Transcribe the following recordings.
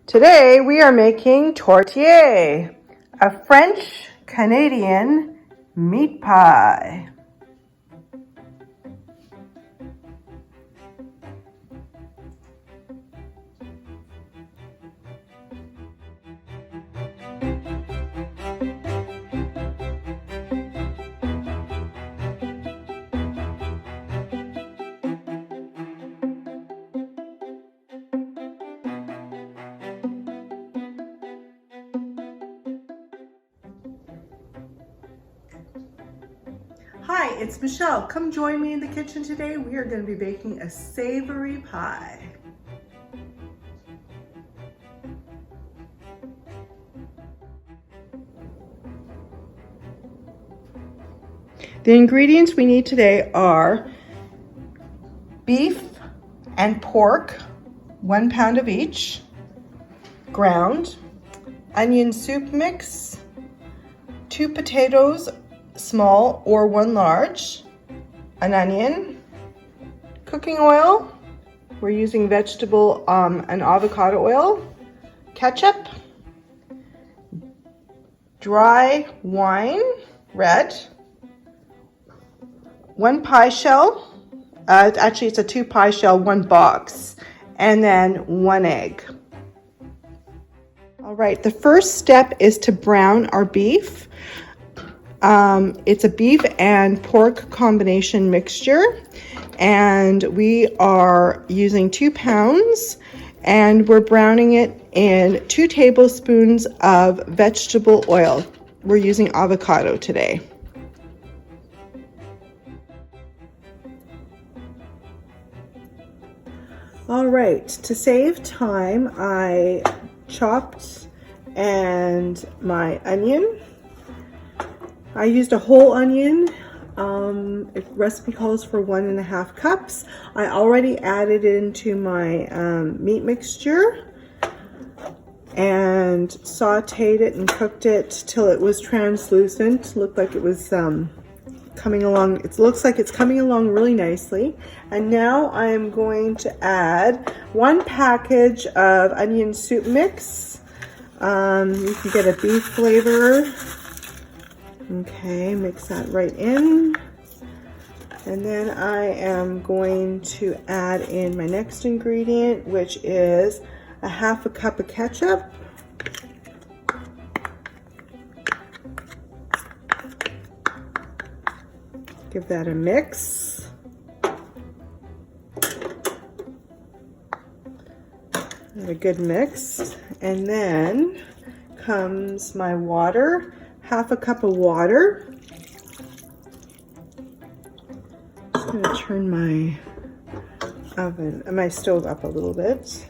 Today we are making tourtiere, a French-Canadian meat pie. Hi, it's Michelle. Come join me in the kitchen today. We are going to be baking a savory pie. The ingredients we need today are beef and pork, 1 pound of each, ground, onion soup mix, 2 potatoes, small or 1 large, an onion, cooking oil, we're using vegetable and avocado oil, ketchup, dry wine, red, 1 pie shell, actually it's a 2 pie shell, 1 box, and then 1 egg. All right, the first step is to brown our beef. It's a beef and pork combination mixture, and we are using 2 pounds, and we're browning it in 2 tablespoons of vegetable oil. We're using avocado today. All right, to save time, I chopped my onion. I used a whole onion. If recipe calls for 1.5 cups. I already added it into my meat mixture and sauteed it and cooked it till it was translucent. Looked like it was coming along. It looks like it's coming along really nicely. And now I am going to add 1 package of onion soup mix. You can get a beef flavor. Okay, mix that right in. And then I am going to add in my next ingredient, which is 1/2 cup of ketchup. Give that a mix. A good mix. And then comes my water. 1/2 cup of water. I'm going to turn my stove up a little bit.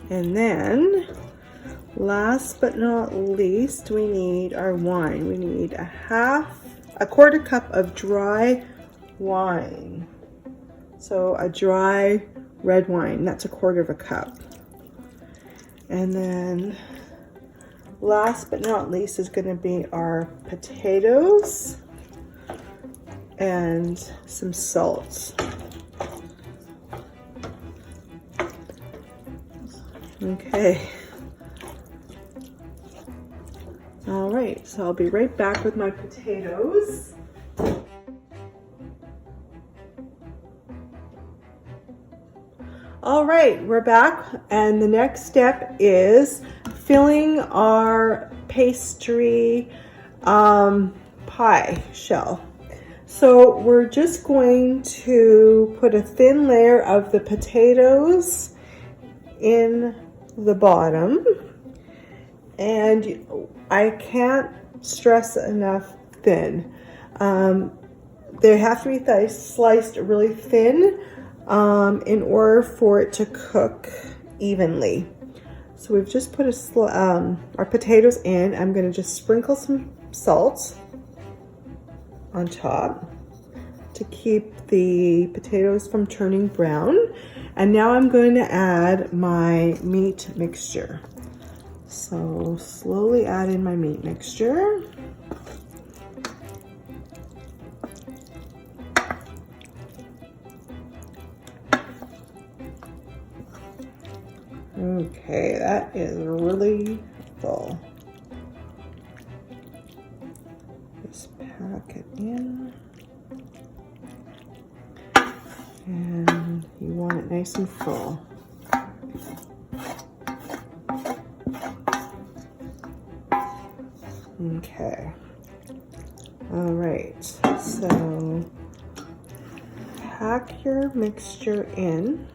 And then, last but not least, we need our wine. We need a quarter cup of dry wine. So a dry red wine, that's 1/4 cup. And then last but not least is going to be our potatoes and some salt. Okay. All right, so I'll be right back with my potatoes. All right, we're back, and the next step is filling our pastry pie shell. So we're just going to put a thin layer of the potatoes in the bottom, and I can't stress enough thin. They have to be sliced really thin in order for it to cook evenly. So we've just put our potatoes in. I'm going to just sprinkle some salt on top to keep the potatoes from turning brown. And now I'm going to add my meat mixture. So slowly add in my meat mixture. Okay, that is really full. Just pack it in. And you want it nice and full. Okay. All right, so pack your mixture in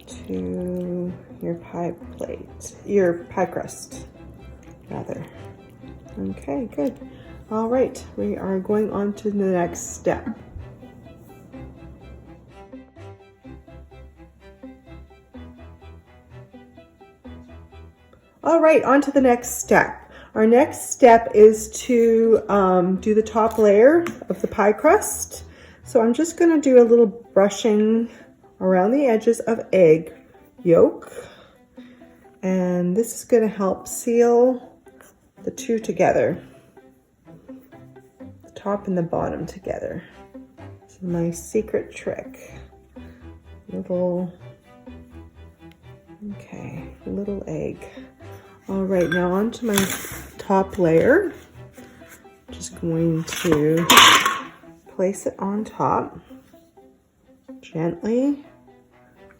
to your pie plate, your pie crust, rather. Okay, good. All right, we are going on to the next step. All right, on to the next step. Our next step is to do the top layer of the pie crust. So I'm just gonna do a little brushing around the edges of egg yolk. And this is gonna help seal the two together, the top and the bottom together. This is my secret trick. Little egg. All right, now onto my top layer. Just going to place it on top. Gently,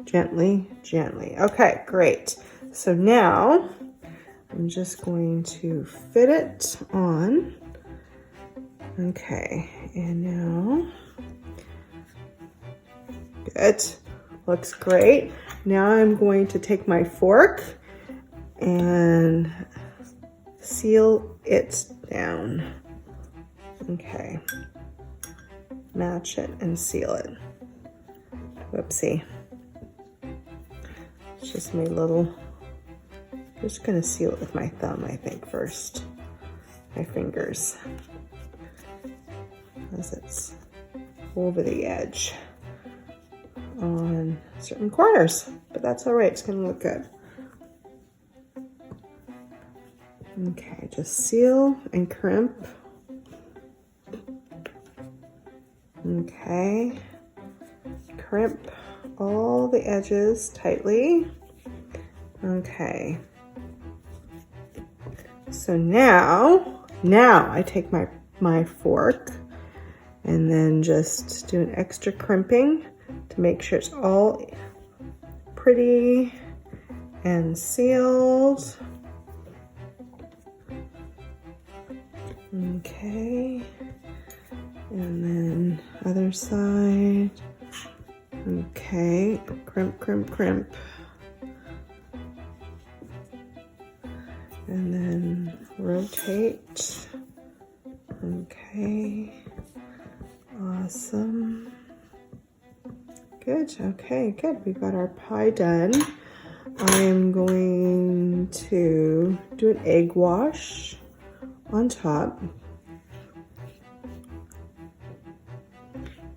gently, gently. Okay, great. So now I'm just going to fit it on. Okay, and now, good, looks great. Now I'm going to take my fork and seal it down. Okay, match it and seal it. Whoopsie. It's just my little, I'm just gonna seal it with my thumb, I think, first. My fingers. As it's over the edge on certain corners, but that's all right, it's gonna look good. Okay, just seal and crimp. Okay, crimp all the edges tightly. Okay, so now I take my fork and then just do an extra crimping to make sure it's all pretty and sealed. Okay, and then other side. Okay, crimp, crimp, crimp. And then rotate. Okay, awesome. Good, okay, good. We've got our pie done. I am going to do an egg wash on top.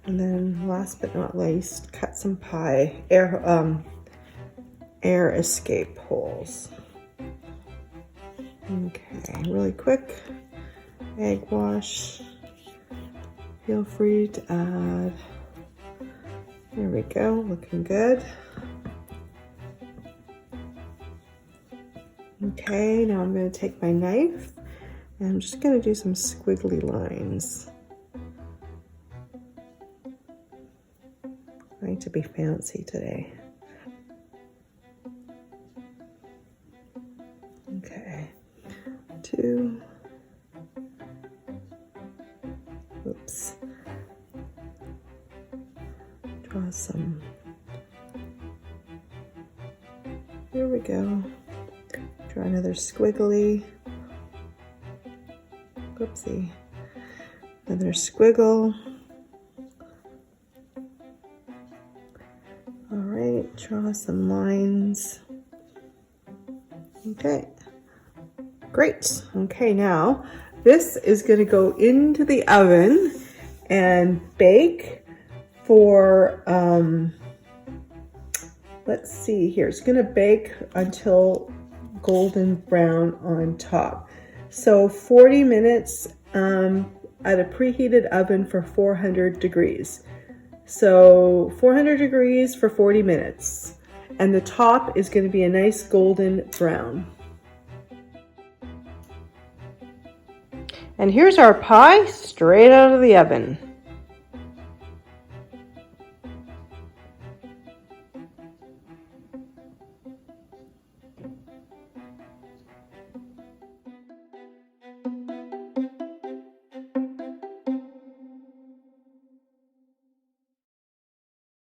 And then last but not least, cut some pie, air escape holes. Okay, really quick egg wash. Feel free to add. There we go, looking good. Okay, now I'm going to take my knife and I'm just going to do some squiggly lines. I need to be fancy today. Okay, 2. Oops. Draw some. There we go. Draw another squiggly. Oopsie. Another squiggle. All right, draw some lines. Okay, great. Okay, now this is going to go into the oven and bake for, let's see here. It's going to bake until golden brown on top. So 40 minutes at a preheated oven for 400 degrees. So 400 degrees for 40 minutes. and the top is going to be a nice golden brown. And here's our pie straight out of the oven.